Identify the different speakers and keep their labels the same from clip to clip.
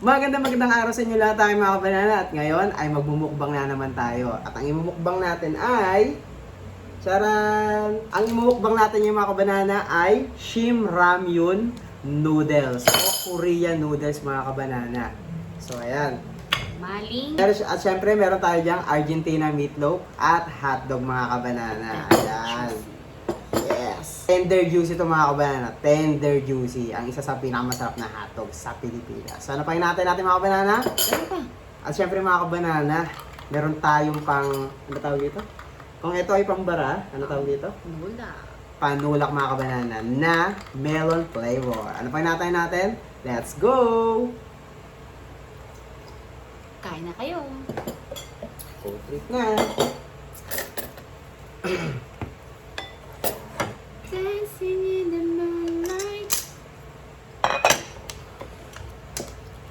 Speaker 1: Magandang araw sa inyo lahat tayo mga kabanana at ngayon ay magmumukbang na naman tayo. At ang imumukbang natin ay charan! Ang imumukbang natin yung mga kabanana ay Shin Ramyun Noodles o Korean noodles mga kabanana. So ayan.
Speaker 2: Maling.
Speaker 1: At syempre meron tayo dyang Argentina meatloaf at hotdog mga kabanana. Ayan. Yes. Tender juicy ito mga kabanana. Tender juicy. Ang isa sa pinakamasarap na hotdog sa Pilipinas. So ano pa natin mga kabanana?
Speaker 2: Ano pa?
Speaker 1: At syempre mga kabanana, meron tayong ano tawag dito? Kung ito ay pambara, ano tawag dito?
Speaker 2: Nula.
Speaker 1: Panulak mga kabanana na melon flavor. Ano pa natin? Let's go!
Speaker 2: Kain na kayo.
Speaker 1: Food trip na.
Speaker 2: Dancing in the moonlight.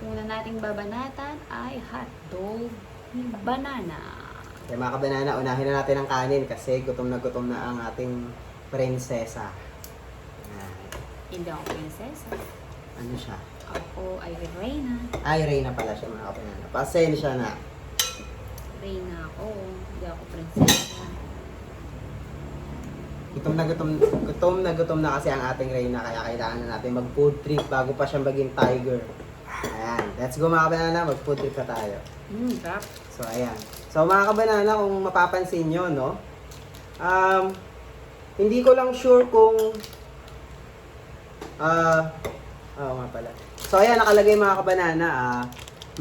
Speaker 2: Una nating babanatan ay hotdog banana.
Speaker 1: Kaya mga kabanana, unahin na natin ang kanin kasi gutom na ang ating prinsesa. Ayan.
Speaker 2: Hindi ako prinsesa.
Speaker 1: Ano siya?
Speaker 2: Ako ay Reyna.
Speaker 1: Ay, Reyna pala siya mga kabanana. Pasensya na.
Speaker 2: Reyna ako. Hindi ako prinsesa.
Speaker 1: Gutom na kasi ang ating Reyna kaya kailangan na natin mag food trip bago pa siya maging tiger. Ayan. Let's go mga kabanana, mag food trip na tayo.
Speaker 2: Sarap.
Speaker 1: So, ayan. So, mga kabanana, kung mapapansin nyo, no? Hindi ko lang sure kung... Oo nga pala. So, ayan, nakalagay mga kabanana,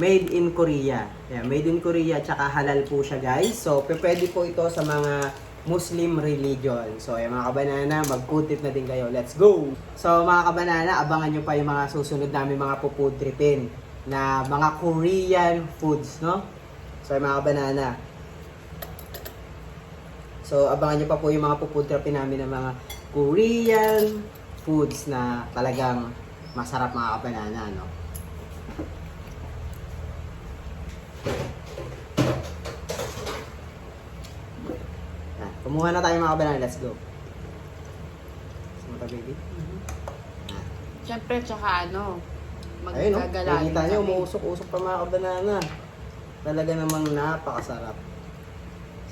Speaker 1: made in Korea. Ayan, made in Korea, tsaka halal po siya, guys. So, pwede po ito sa mga Muslim religion. So, ayan, mga kabanana, mag-food trip na din kayo. Let's go! So, mga kabanana, abangan nyo pa yung mga susunod namin mga food tripin na mga Korean foods, no? So, mga kabanana. So, abangan nyo pa po yung mga pupuntrapin namin ng mga Korean foods na talagang masarap mga kabanana, no? Yan. Kumuha na tayo mga kabanana. Let's go. Sumata, baby. Yan.
Speaker 2: Siyempre, tsaka ano,
Speaker 1: Ayun, no?
Speaker 2: magkagalangin
Speaker 1: Nakikita nyo,
Speaker 2: kami.
Speaker 1: umuusok-usok pa mga kabanana. Talaga namang napakasarap.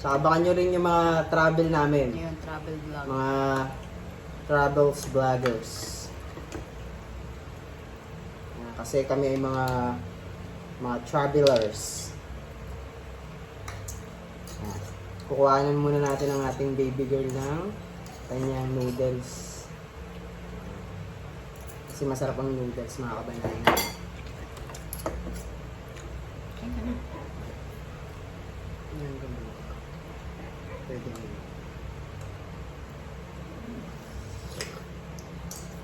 Speaker 1: So, abangan nyo rin yung mga travel namin.
Speaker 2: Ngayon, travel vlog.
Speaker 1: Mga travels vloggers. Kasi kami ay mga travelers. Kukuhanan muna natin ang ating baby girl ng kanyang noodles. Kasi masarap ang noodles mga kabanana.
Speaker 2: Kain ka na.
Speaker 1: Yan, ganun. Pwede mo.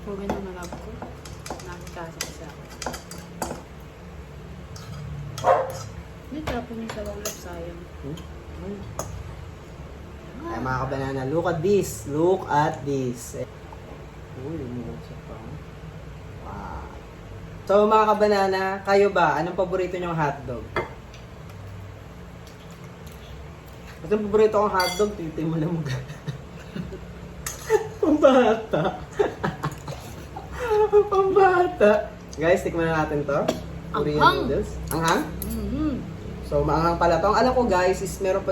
Speaker 2: Huwag na malab ko. Nakikasa ko sa akin. Hindi, tapos yung sawang lap sayang.
Speaker 1: Ay mga kabanana, look at this. Look at this. Uy, lumusok pa. Wow. So mga kabanana, kayo ba? Anong paborito nyong hotdog? Anong paborito kong hotdog? Titi mo lang mga. Pambata. Pambata. Guys, tikman na natin to. Korean
Speaker 2: Anghang.
Speaker 1: noodles. Anghang?
Speaker 2: Mm-hmm.
Speaker 1: So, maanghang pala to. Ang alam ko guys, is meron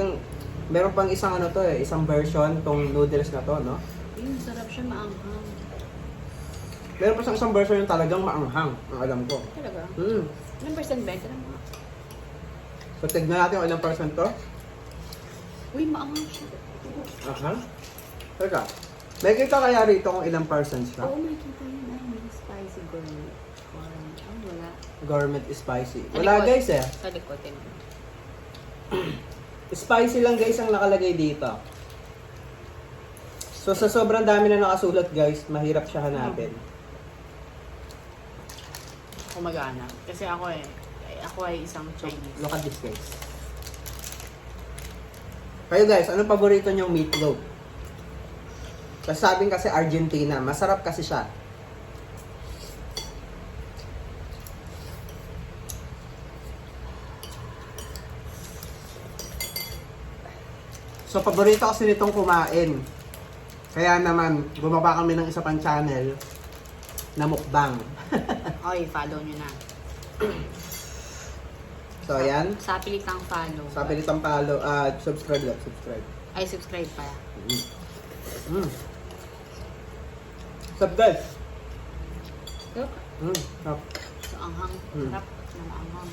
Speaker 1: pang isang ano to isang version tong noodles na to, no?
Speaker 2: Yung sarap siya maanghang.
Speaker 1: Meron pa siyang isang version yung talagang maanghang, ang alam ko.
Speaker 2: Talaga?
Speaker 1: Hmm.
Speaker 2: Ilang percent ba? Ito lang mga.
Speaker 1: So, tignan natin kung ilang percent to.
Speaker 2: Uy, maanghang siya.
Speaker 1: Aha. Teka. May kita kaya rito kung ilang percent siya?
Speaker 2: Oo, may kita yun. Ay, may spicy gourmet. Wala.
Speaker 1: Gourmet spicy.
Speaker 2: Sa
Speaker 1: Wala
Speaker 2: likod.
Speaker 1: guys eh.
Speaker 2: Sa likod, tingnan.
Speaker 1: Spicy lang guys ang nakalagay dito. So, sa sobrang dami na nakasulat guys, mahirap siya hanapin.
Speaker 2: Kumagana. Kasi ako ay isang Chinese.
Speaker 1: Look at this guys. Kayo guys, anong paborito nyong meatloaf? Kasabing kasi Argentina, masarap kasi siya. So, paborito kasi nitong kumain. Kaya naman, bumaba kami ng isa pang channel na mukbang.
Speaker 2: Okay, follow nyo na.
Speaker 1: So, ayan.
Speaker 2: Sa pilitang follow.
Speaker 1: Sa pilitang palo, subscribe lang, subscribe.
Speaker 2: Ay, subscribe pa.
Speaker 1: Sup guys?
Speaker 2: Yup.
Speaker 1: Sup.
Speaker 2: So, anghang. Sarap na maanghang.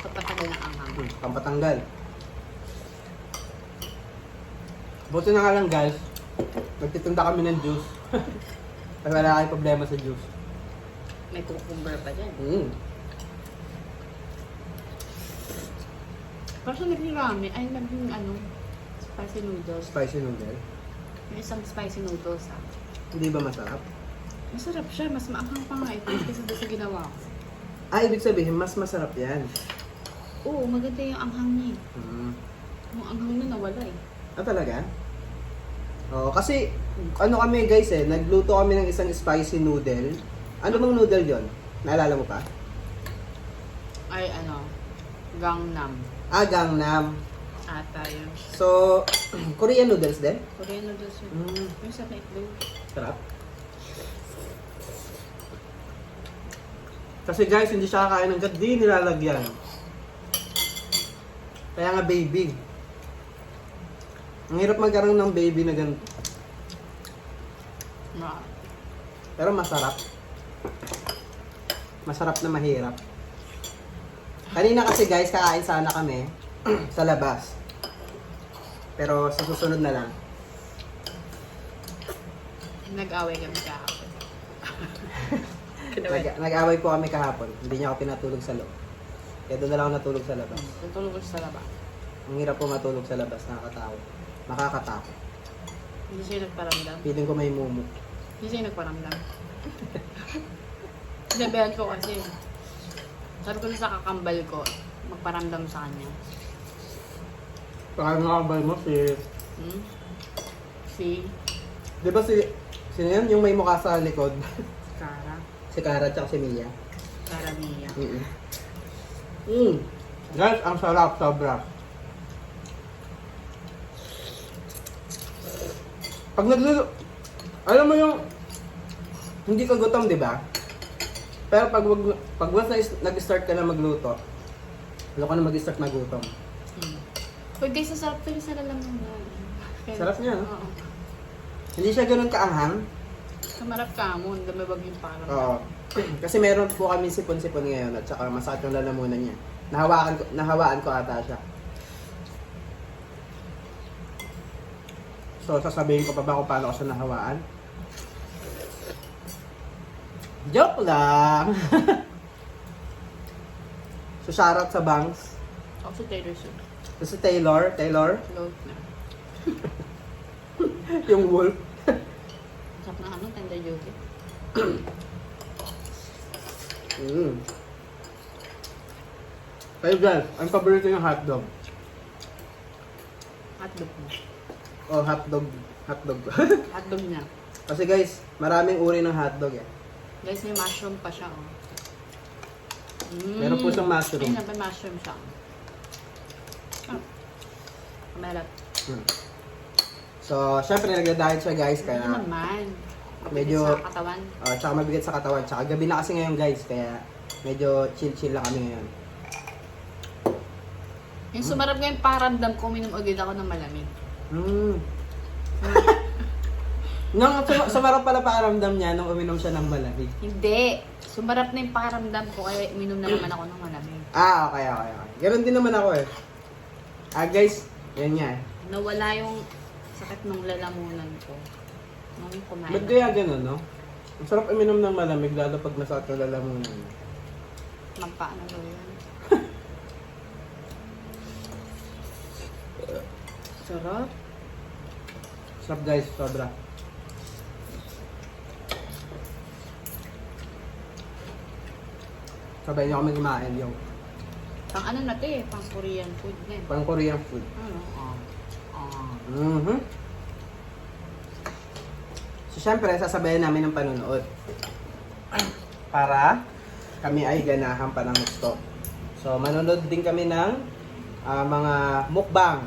Speaker 2: So, patagal ng anghang.
Speaker 1: Pampatanggal. Buti na nga lang guys, nagtitinda kami ng juice. Kasi wala kayong problema sa juice.
Speaker 2: May cucumber pa dyan. Pero sa naging ramen, ay naging spicy noodles.
Speaker 1: Spicy noodle.
Speaker 2: Yung isang spicy noodles
Speaker 1: Hindi ba masarap?
Speaker 2: Masarap siya, mas maanghang pa nga ito kasi doon sa ginawa ko.
Speaker 1: Ibig sabihin, mas masarap yan.
Speaker 2: Oo, maganda yung anghang niya. Yung anghang na nawala eh.
Speaker 1: Talaga? Oo, kasi ano kami guys nagluto kami ng isang spicy noodle. Ano bang noodle yon? Naalala mo pa?
Speaker 2: Ay Gangnam.
Speaker 1: Gangnam.
Speaker 2: Ata yun.
Speaker 1: So, Korean noodles din?
Speaker 2: Korean noodles yun. Yung sa itlog.
Speaker 1: Sarap. Kasi guys, hindi siya kakain ng gat, di nilalagyan. Kaya nga baby. Ang hirap magkaroon ng baby na ganito. Pero masarap. Masarap na mahirap. Kanina kasi guys, kakain sana kami sa labas. Pero sa susunod na lang.
Speaker 2: Nag-away kami kahapon.
Speaker 1: Nag-away po kami kahapon. Hindi niya ako pinatulog sa loob. Kaya doon na lang ako natulog sa labas.
Speaker 2: Tutulog ko sa labas.
Speaker 1: Ang hirap po matulog sa labas, nakakatakot. Makakatakot.
Speaker 2: Hindi siya nagparamdam.
Speaker 1: Feeling ko may mumu.
Speaker 2: Hindi siya nagparamdam. Sinabihan ko kasi. Sabi ko sa kakambal ko, magparamdam sa kanya.
Speaker 1: Saka nakabal mo si...
Speaker 2: Si
Speaker 1: Di ba sino yan? Yung may mukha sa likod.
Speaker 2: Cara.
Speaker 1: Si Cara at si Mia.
Speaker 2: Cara Mia.
Speaker 1: Guys, ang sarap, sobra. Pag alam mo yung hindi ka gutom, di ba? Pero pag once nag-start ka na magluto, wala ka na mag-start magutom.
Speaker 2: Uy guys, sarap to yung sa lalaman mo.
Speaker 1: Sarap niya, no?
Speaker 2: Oo.
Speaker 1: Hindi siya ganun kaanghang.
Speaker 2: Kamarap ka mo, damibag yung parang.
Speaker 1: Oo. Kasi meron po kami sipon-sipon ngayon at saka masakit yung lalamunan niya. Nahawaan ko ata siya. So, sasabihin ko pa ba kung paano ko siya nahawaan? Joke lang! So, shoutout sa Banks.
Speaker 2: Ako si Taylor Swift.
Speaker 1: So, si Taylor,
Speaker 2: Load na.
Speaker 1: yung wolf.
Speaker 2: Sarap na tender juicy.
Speaker 1: Kayo guys, ang paborito yung hotdog.
Speaker 2: Hotdog mo.
Speaker 1: O hotdog.
Speaker 2: Hotdog niya.
Speaker 1: Kasi guys, maraming uri ng hotdog
Speaker 2: Guys, may mushroom pa siya
Speaker 1: Meron po siyang mushroom.
Speaker 2: Ayun na, may mushroom siya. Kamelat.
Speaker 1: So, syempre nagda-diet siya guys, kaya
Speaker 2: Ano naman?
Speaker 1: medyo-
Speaker 2: Sa katawan.
Speaker 1: tsaka mabigat sa katawan. Tsaka gabi na kasi ngayon guys, kaya medyo chill-chill lang kami ngayon.
Speaker 2: Yung sumarap nga yung paramdam ko, uminom agad ako ng malamig.
Speaker 1: Nang sumarap pala pakiramdam niya nung uminom siya ng malamig.
Speaker 2: Hindi. Sumarap na yung paramdam ko, kaya uminom na naman ako ng malamig.
Speaker 1: Okay. Ganon din naman ako guys, yan nga
Speaker 2: Nawala yung sakit ng lalamunan ko. Nung kumain.
Speaker 1: Ba't kaya ganon, no? Ang sarap uminom ng malamig, lalo pag masakit ng lalamunan.
Speaker 2: Magpaano daw yun? Sarap.
Speaker 1: Sarap guys, sobra. Sabay niyo kami kumain yung
Speaker 2: Pang ano na to pang Korean food na
Speaker 1: pang Korean food.
Speaker 2: Ano?
Speaker 1: So, syempre, sasabayan namin ng panonood. Para kami ay ganahan pa ng gusto. So, manonood din kami ng mga mukbang.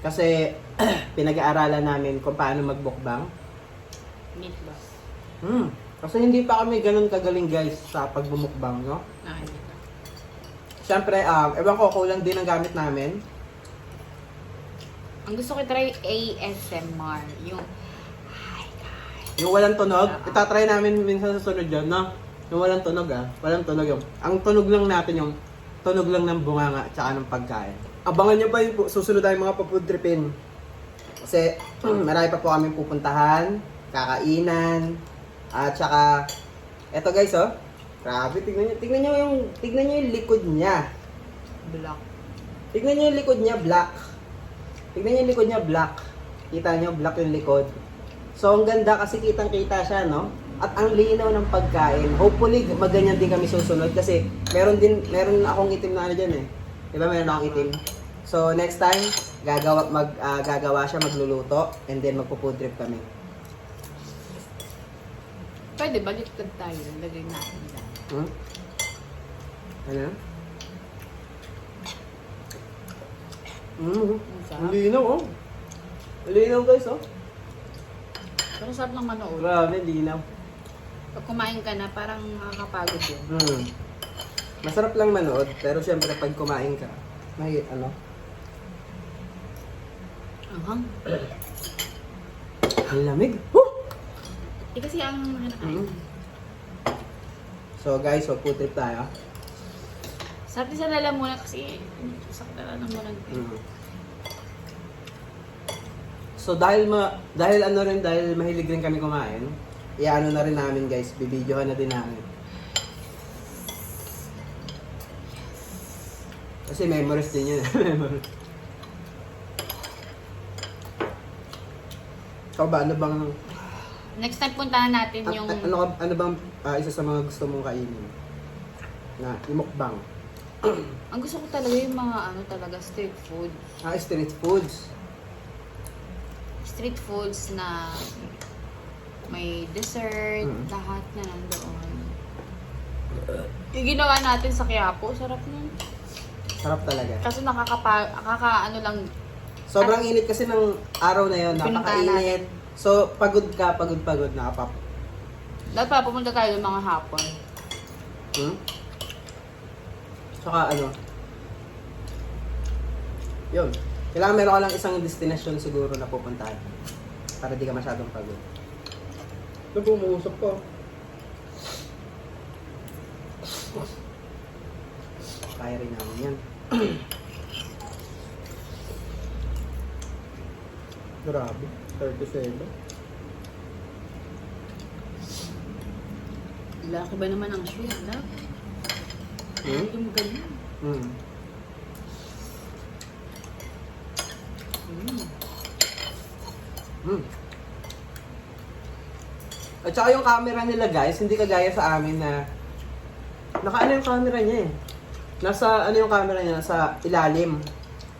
Speaker 1: Kasi, pinag-aaralan namin kung paano mag-mukbang.
Speaker 2: Meatball.
Speaker 1: Kasi hindi pa kami ganun kagaling guys sa pagbumukbang, no?
Speaker 2: Hindi ka.
Speaker 1: Siyempre, ewan ko, kulang din ang gamit namin.
Speaker 2: Ang gusto ko try ASMR. Yung,
Speaker 1: Yung walang tunog, itatry namin minsan sa sunod yun, no? Yung walang tunog walang tunog yung. Ang tunog lang natin yung tunog lang ng bunganga at saka ng pagkain. Abangan nyo pa yung susunod tayong mga pafood tripin. Kasi marami pa po kami pupuntahan, kakainan, at saka, eto guys oh, grabe, tignan nyo yung likod niya.
Speaker 2: black.
Speaker 1: Tignan nyo yung likod niya, black. Tignan nyo yung likod niya, black. Kita nyo, black yung likod. So, ang ganda kasi kitang-kita siya, no? At ang linaw ng pagkain. Hopefully, maganyan din kami susunod kasi meron akong itim na ano dyan eh. Diba, meron akong itim. So, next time, gagawa siya, magluluto, and then magpo-food trip kami.
Speaker 2: Pwede, baliktad tayo. Lagay natin dyan.
Speaker 1: Ano?
Speaker 2: Ang sarap.
Speaker 1: Ang linaw, oh. Ang linaw, guys, oh.
Speaker 2: Pero sarap lang manood.
Speaker 1: Grabe, linaw.
Speaker 2: Pag kumain ka na, parang nakakapagod yun.
Speaker 1: Masarap lang manood, pero syempre pag kumain ka, may ano?
Speaker 2: Anghang.
Speaker 1: Ang lamig. Woo!
Speaker 2: Kasi ang
Speaker 1: So guys, so food trip tayo.
Speaker 2: sarap din sa lalamunan kasi sakta lang ng muna.
Speaker 1: So dahil mahilig rin kami kumain, iano na rin namin guys, bibidyohan na din namin. Kasi memories din yun. Memories. Ikaw ba, ano bang
Speaker 2: Next time puntahan natin yung
Speaker 1: ano bang isa sa mga gusto mong kainin? Na imukbang.
Speaker 2: ang gusto ko talaga yung mga talaga street food.
Speaker 1: Street foods.
Speaker 2: Street foods na may dessert, lahat na nandoon. Yung ginawa natin sa Quiapo, sarap nun.
Speaker 1: Sarap talaga.
Speaker 2: Kasi lang,
Speaker 1: Sobrang init kasi ng araw na yon,
Speaker 2: Pinuntahan
Speaker 1: napakainit. So, pagod nakapap.
Speaker 2: dapat pa pumunta tayo ng mga hapon.
Speaker 1: Saka yun. Kailangan meron ka lang isang destination siguro na pupuntahan. Para di ka masyadong pagod. Ito po, umuusap ko. Kaya rin namin yan. Grabe, 37.
Speaker 2: Laki ba naman ang sweet, ha? Yung ganyan.
Speaker 1: At saka yung camera nila guys, hindi kagaya sa amin na naka yung camera niya eh. Nasa yung camera niya, nasa ilalim.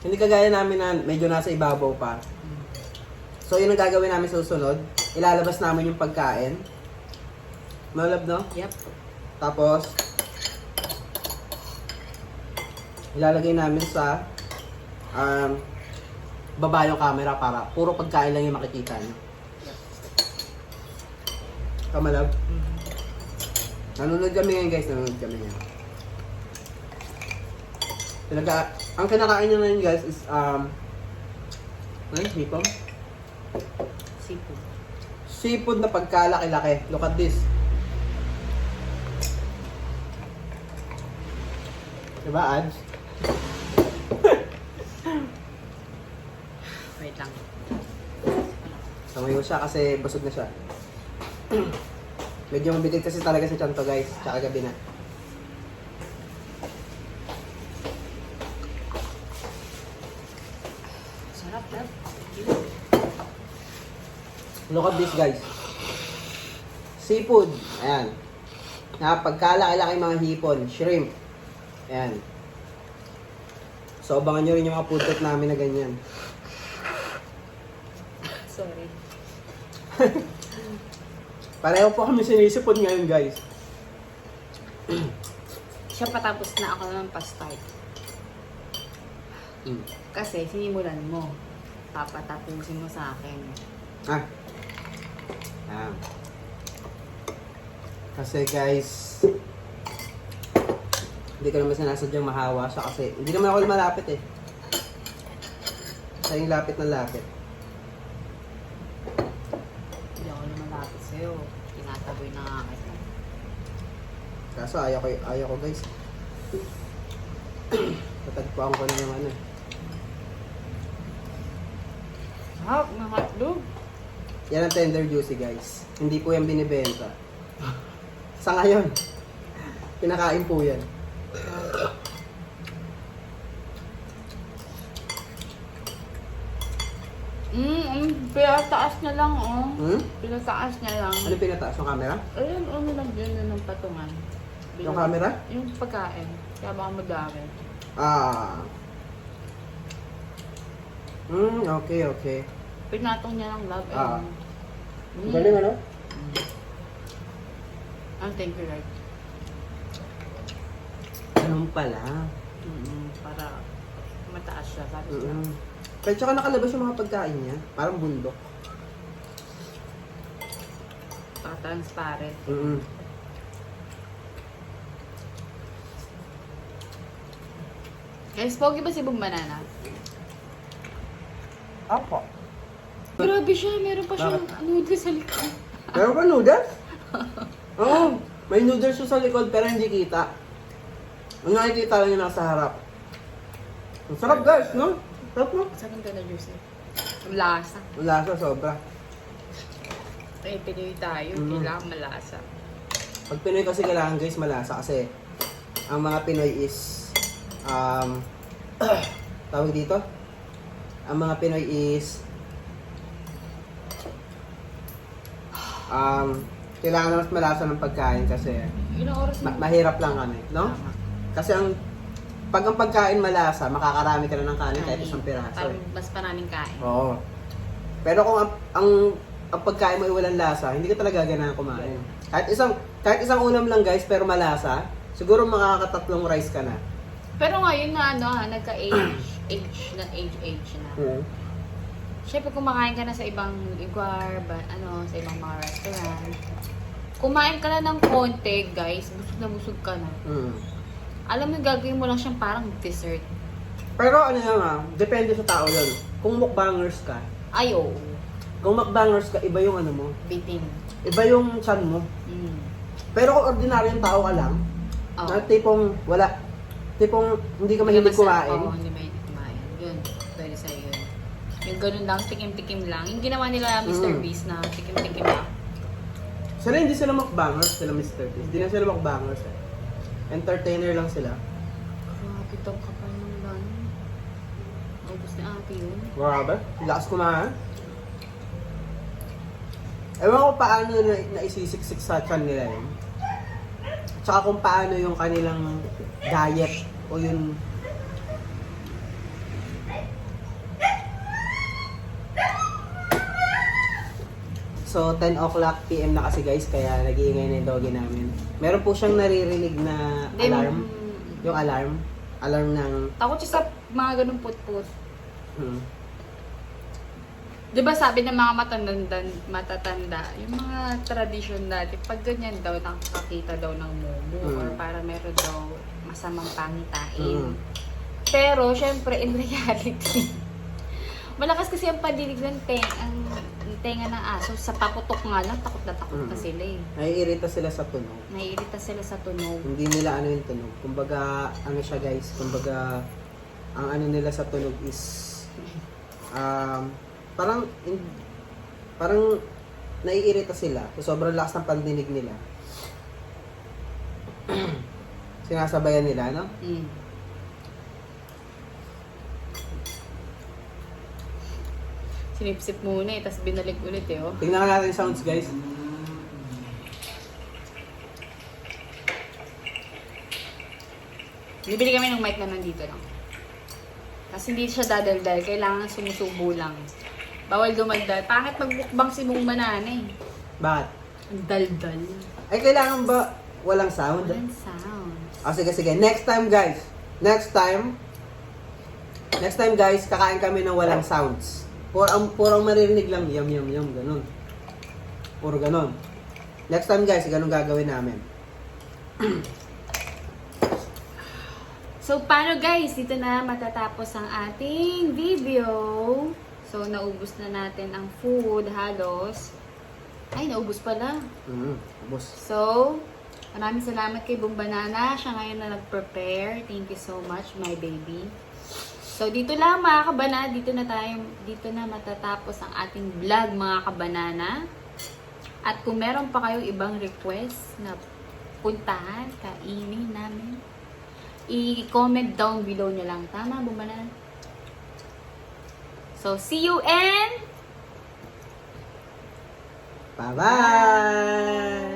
Speaker 1: Hindi kagaya namin na medyo nasa ibabaw pa. So yun ang gagawin namin sa susunod. Ilalabas namin yung pagkain. Malab, no?
Speaker 2: Yep.
Speaker 1: Tapos ilalagay namin sa baba yung camera para puro pagkain lang yung makikita niyo. Kamalab? Nanonood kami ngayon guys, nanonood kami ngayon. Ang kinakain nyo ngayon guys is hipon?
Speaker 2: Seafood.
Speaker 1: Seafood na pagkalaki-laki. Look at this. Diba, Ads?
Speaker 2: Wait lang.
Speaker 1: Samay ko siya kasi busog na siya. Medyo mabigat kasi talaga sa tiyan to guys. Tsaka gabi na.
Speaker 2: Sarap, love.
Speaker 1: Look at this guys. Seafood. Ayan. Pagkalaki-laki mga hipon. Shrimp. Ayan. So abangan nyo rin yung mga food trip namin na ganyan.
Speaker 2: Sorry.
Speaker 1: Pareho po kami sinisipon ngayon guys.
Speaker 2: Siya patapos na ako ng pa-start. Kasi sinimulan mo. Papatapusin mo sa akin.
Speaker 1: Ah. Ah. Kasi guys, hindi ko naman sinasadyang mahawa siya kasi hindi naman ako malapit eh. Siya yung lapit na lapit.
Speaker 2: Hindi ako lumalapit sa'yo. Tinataboy na nga kita.
Speaker 1: Kaso ayaw ko guys. Tatagpuan ko na yung ano.
Speaker 2: Hap, mga hotdog.
Speaker 1: Yan ang tender juicy guys. Hindi po yan binibenta. Sa ngayon, kinakain po yan.
Speaker 2: Pinataas na lang, oh.
Speaker 1: Hmm?
Speaker 2: Pinataas niya lang.
Speaker 1: Ano pinataas? Yung camera?
Speaker 2: Ayun, nilagyan na ng patungan.
Speaker 1: Yung camera?
Speaker 2: Yung pagkain. Kaya baka madami.
Speaker 1: Ah. Okay.
Speaker 2: Pinatong niya lang, love.
Speaker 1: Ah.
Speaker 2: Mm.
Speaker 1: Galing ano?
Speaker 2: Thank you, Lord.
Speaker 1: Ganun pala.
Speaker 2: Para mataas siya. Sabi siya.
Speaker 1: Kaya tsaka nakalabas yung mga pagkain niya. Parang bundok.
Speaker 2: Transparent. Guys, pogi ba si Bong Banana?
Speaker 1: Apo.
Speaker 2: Grabe siya. Meron pa siyang
Speaker 1: Bakit?
Speaker 2: noodles sa likod.
Speaker 1: Meron ka noodles? Oo. May noodles siya sa likod pero hindi kita. Ang nakikita lang yung nasa harap. Ang sarap guys, no? Sarap no?
Speaker 2: Sabi ka na, Juicy. Ang lasa.
Speaker 1: Ang lasa sobra.
Speaker 2: Pinoy tayo. Kailangan malasa.
Speaker 1: Pag Pinoy kasi kailangan guys malasa kasi ang mga Pinoy is tawag dito? Ang mga Pinoy is kailangan mas malasa ng pagkain kasi
Speaker 2: Ilang oras na?
Speaker 1: mahirap lang kami, no?
Speaker 2: Tama.
Speaker 1: Kasi pag ang pagkain malasa, makakarami ka na ng kanin kahit isang piraso.
Speaker 2: Parang mas panaming kain.
Speaker 1: Oo. Pero kung ang pagkain mo ay walang lasa, hindi ka talaga ganahan kumain. Kahit isang ulam lang guys, pero malasa, siguro makakatatlong rice ka na.
Speaker 2: Pero ngayon na age na. Siyempre kumakain ka na sa ibang lugar, sa ibang mga restaurant. Kumain ka na ng konti, guys, busog ka na. Alam mo, gagawin mo lang siyang parang dessert.
Speaker 1: Pero ano nga, depende sa tao yun. Kung mukbangers ka,
Speaker 2: Ay, oo.
Speaker 1: kung mukbangers ka, iba yung ano mo,
Speaker 2: Bitin.
Speaker 1: iba yung chan mo. Pero kung ordinaryong tao ka lang, na tipong hindi ka mahilig kumain.
Speaker 2: Oo, hindi mahilig kumain. Yun, pwede sa'yo yun. Yung ganun lang, tikim-tikim lang. Yung ginawa nila Mr. Beast na tikim-tikim lang.
Speaker 1: Sila hindi sila mukbangers, sila Mr. Beast. Hindi na sila mukbangers eh. Entertainer lang sila.
Speaker 2: Grabe, tong kapal ng lan. Ubus ni ate yun.
Speaker 1: Grabe, lakas kumain. Ewan ko paano naisisiksik sa chan nila yun. Tsaka kung paano yung kanilang diet o yung So, 10 o'clock PM na kasi guys, kaya nag-iingay na yung doggy namin. Meron po siyang naririnig na alarm. Yung alarm. Alarm ng...
Speaker 2: Takot siya sa mga ganun put-put.
Speaker 1: Hmm.
Speaker 2: Di ba sabi ng mga matatanda, yung mga tradisyon dati, pag ganyan daw, nakakakita daw ng mumu or para meron daw masamang pangitain. Pero, syempre, in reality, malakas kasi ang padinig ng tenga ng aso. Sa paputok nga lang, takot na sila eh.
Speaker 1: Naiirita sila sa tunog.
Speaker 2: Naiirita sila sa tunog.
Speaker 1: Hindi nila ano yung tunog. Kumbaga, ano siya guys, kumbaga, ang ano nila sa tunog is, parang naiirita sila. So, sobrang lakas ng pandinig nila. Sinasabayan nila, no?
Speaker 2: Sinipsip muna eh, tapos binalik ulit eh, oh.
Speaker 1: Tingnan natin yung sounds, guys.
Speaker 2: Bibili kami ng mic na nandito lang. Kasi hindi siya dadaldal, kailangan sumusubo lang. Bawal dumaldal. Bakit magbukbang si Bong Banana eh?
Speaker 1: Bakit?
Speaker 2: Ang daldal.
Speaker 1: Ay, kailangan ba walang sound?
Speaker 2: Walang sound.
Speaker 1: Sige. Next time, guys. Next time, guys, kakain kami ng walang sounds. Purang maririnig lang, yum, ganun. Puro ganun. Next time guys, ganun gagawin namin.
Speaker 2: So, paano guys? Dito na matatapos ang ating video. So, naubos na natin ang food halos. Ay, naubos pala.
Speaker 1: Ubos.
Speaker 2: So, maraming salamat kay Boom Banana. Siya ngayon na nag-prepare. Thank you so much, my baby. So, dito lang mga kabana. Dito na matatapos ang ating vlog mga kabanana. At kung meron pa kayong ibang request na puntahan, kainin namin, i-comment down below nyo lang. Tama, Boom Banana? So, see you and
Speaker 1: Bye-bye!